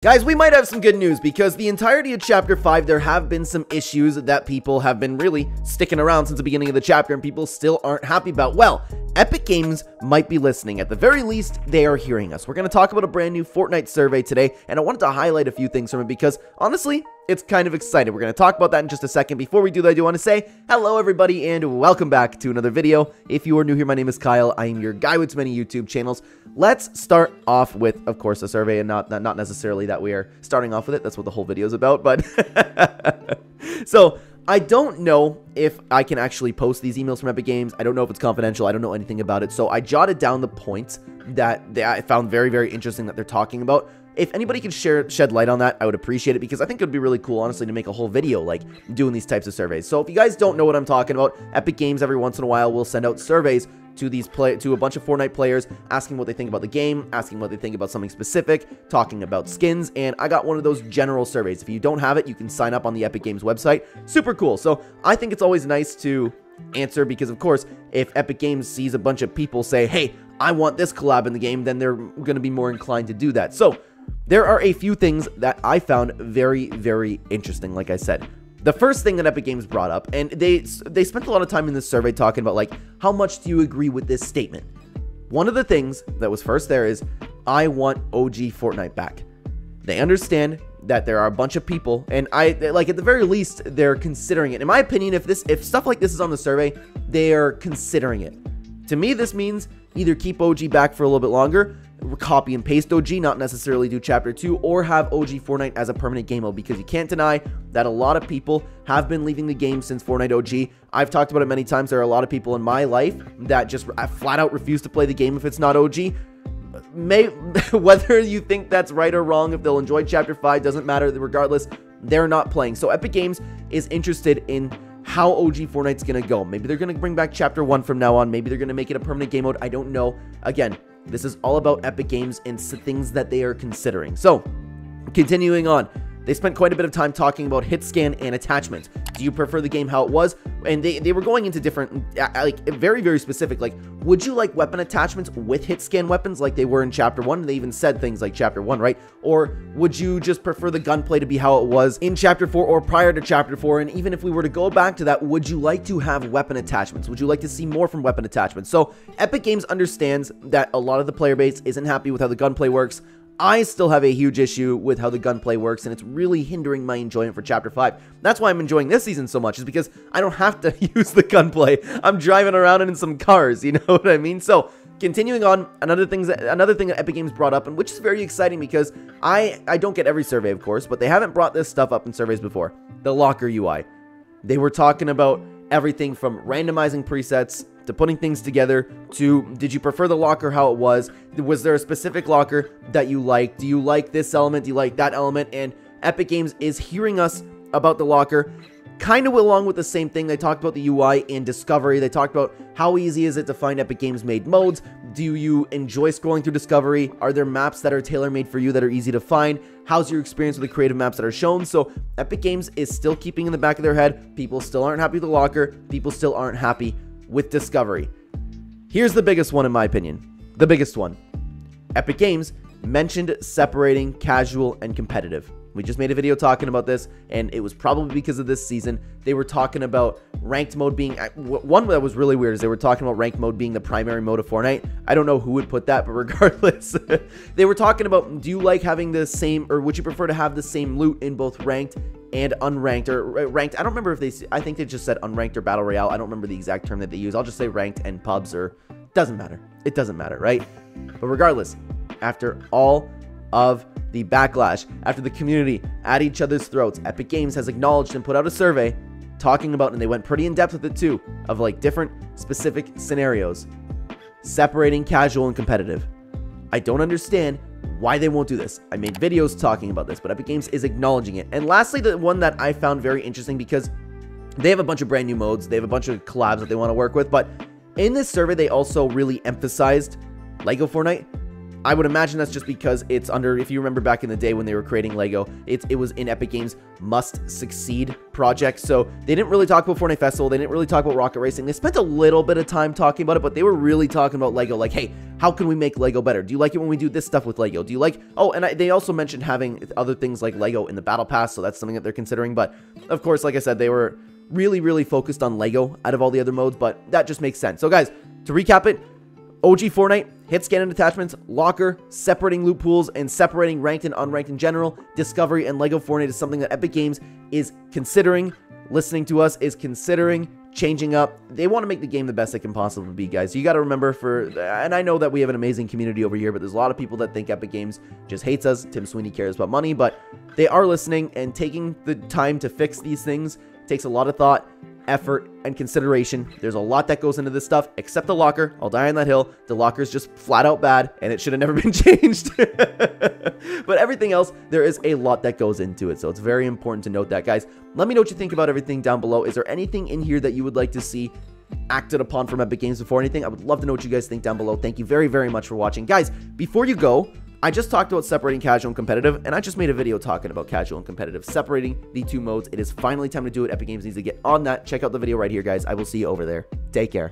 Guys, we might have some good news because the entirety of Chapter 5, there have been some issues that people have been really sticking around since the beginning of the chapter and people still aren't happy about. Well, Epic Games might be listening. At the very least, they are hearing us. We're going to talk about a brand new Fortnite survey today, and I wanted to highlight a few things from it because, honestly, it's kind of exciting. We're going to talk about that in just a second. Before we do that, I do want to say hello, everybody, and welcome back to another video. If you are new here, my name is Kyle. I am your guy with many YouTube channels. Let's start off with, of course, a survey, and not necessarily that we are starting off with it. That's what the whole video is about, but so I don't know if I can actually post these emails from Epic Games. I don't know if it's confidential. I don't know anything about it. So I jotted down the points that I found very, very interesting that they're talking about. If anybody can shed light on that, I would appreciate it because I think it would be really cool, honestly, to make a whole video like doing these types of surveys. So if you guys don't know what I'm talking about, Epic Games every once in a while will send out surveys to a bunch of Fortnite players, asking what they think about the game, asking what they think about something specific, talking about skins, and I got one of those general surveys. If you don't have it, you can sign up on the Epic Games website. Super cool. So I think it's always nice to answer because, of course, if Epic Games sees a bunch of people say, hey, I want this collab in the game, then they're going to be more inclined to do that. So there are a few things that I found very, very interesting, like I said. The first thing that Epic Games brought up, and they spent a lot of time in this survey talking about, like, how much do you agree with this statement? One of the things that was first there is, I want OG Fortnite back. They understand that there are a bunch of people, and at the very least, they're considering it. In my opinion, if stuff like this is on the survey, they are considering it. To me, this means either keep OG back for a little bit longer, copy and paste OG, not necessarily do Chapter 2, or have OG Fortnite as a permanent game mode, because you can't deny that a lot of people have been leaving the game since Fortnite OG. I've talked about it many times. There are a lot of people in my life that just flat out refuse to play the game if it's not OG. Whether you think that's right or wrong, if they'll enjoy Chapter 5, doesn't matter. Regardless, they're not playing. So Epic Games is interested in how OG Fortnite's going to go. Maybe they're going to bring back Chapter 1 from now on. Maybe they're going to make it a permanent game mode. I don't know. Again, this is all about Epic Games and things that they are considering. So, continuing on, they spent quite a bit of time talking about Hitscan and attachments. Do you prefer the game how it was? And they were going into different, like, very, very specific. Like, would you like weapon attachments with Hitscan weapons like they were in Chapter 1? They even said things like Chapter 1, right? Or would you just prefer the gunplay to be how it was in Chapter 4 or prior to Chapter 4? And even if we were to go back to that, would you like to have weapon attachments? Would you like to see more from weapon attachments? So, Epic Games understands that a lot of the player base isn't happy with how the gunplay works. I still have a huge issue with how the gunplay works, and it's really hindering my enjoyment for Chapter 5. That's why I'm enjoying this season so much, is because I don't have to use the gunplay. I'm driving around in some cars, you know what I mean? So, continuing on, another thing that Epic Games brought up, and which is very exciting because I don't get every survey, of course, but they haven't brought this stuff up in surveys before. The locker UI. They were talking about everything from randomizing presets to putting things together to, did you prefer the locker how it was? Was there a specific locker that you liked? Do you like this element? Do you like that element? And Epic Games is hearing us about the locker. Kind of along with the same thing. They talked about the UI in Discovery. They talked about how easy is it to find Epic Games made modes. Do you enjoy scrolling through Discovery? Are there maps that are tailor-made for you that are easy to find? How's your experience with the creative maps that are shown? So Epic Games is still keeping in the back of their head, people still aren't happy with the locker. People still aren't happy with Discovery. Here's the biggest one in my opinion. The biggest one. Epic Games mentioned separating casual and competitive. We just made a video talking about this, and it was probably because of this season. They were talking about ranked mode being... One that was really weird is they were talking about ranked mode being the primary mode of Fortnite. I don't know who would put that, but regardless. They were talking about, do you like having the same... Or would you prefer to have the same loot in both ranked and unranked? Or ranked... I don't remember if they... I think they just said unranked or battle royale. I don't remember the exact term that they use. I'll just say ranked and pubs, or... Doesn't matter. It doesn't matter, right? But regardless, after all of the backlash, after the community at each other's throats, Epic Games has acknowledged and put out a survey talking about, and they went pretty in depth with it too, of like different specific scenarios, separating casual and competitive. I don't understand why they won't do this. I made videos talking about this, but Epic Games is acknowledging it. And lastly, the one that I found very interesting, because they have a bunch of brand new modes, they have a bunch of collabs that they want to work with, but in this survey, they also really emphasized Lego Fortnite. I would imagine that's just because it's under, if you remember back in the day when they were creating Lego, it was in Epic Games' must succeed project. So they didn't really talk about Fortnite Festival. They didn't really talk about Rocket Racing. They spent a little bit of time talking about it, but they were really talking about Lego. Like, hey, how can we make Lego better? Do you like it when we do this stuff with Lego? Do you like, oh, and they also mentioned having other things like Lego in the Battle Pass. So that's something that they're considering. But of course, like I said, they were really, really focused on Lego out of all the other modes, but that just makes sense. So guys, to recap it, OG Fortnite, hit scan and attachments, locker, separating loot pools, and separating ranked and unranked in general, discovery, and Lego Fortnite is something that Epic Games is considering, listening to us, is considering changing up. They want to make the game the best it can possibly be, guys. So you got to remember and I know that we have an amazing community over here, but there's a lot of people that think Epic Games just hates us. Tim Sweeney cares about money, but they are listening and taking the time to fix these things. Takes a lot of thought, effort, and consideration. There's a lot that goes into this stuff, except the locker. I'll die on that hill. The locker is just flat out bad, and it should have never been changed. But everything else, there is a lot that goes into it, so it's very important to note that, guys. Let me know what you think about everything down below. Is there anything in here that you would like to see acted upon from Epic Games before anything? I would love to know what you guys think down below. Thank you very, very much for watching. Guys, before you go, I just talked about separating casual and competitive, and I just made a video talking about casual and competitive, separating the two modes. It is finally time to do it. Epic Games needs to get on that. Check out the video right here, guys. I will see you over there. Take care.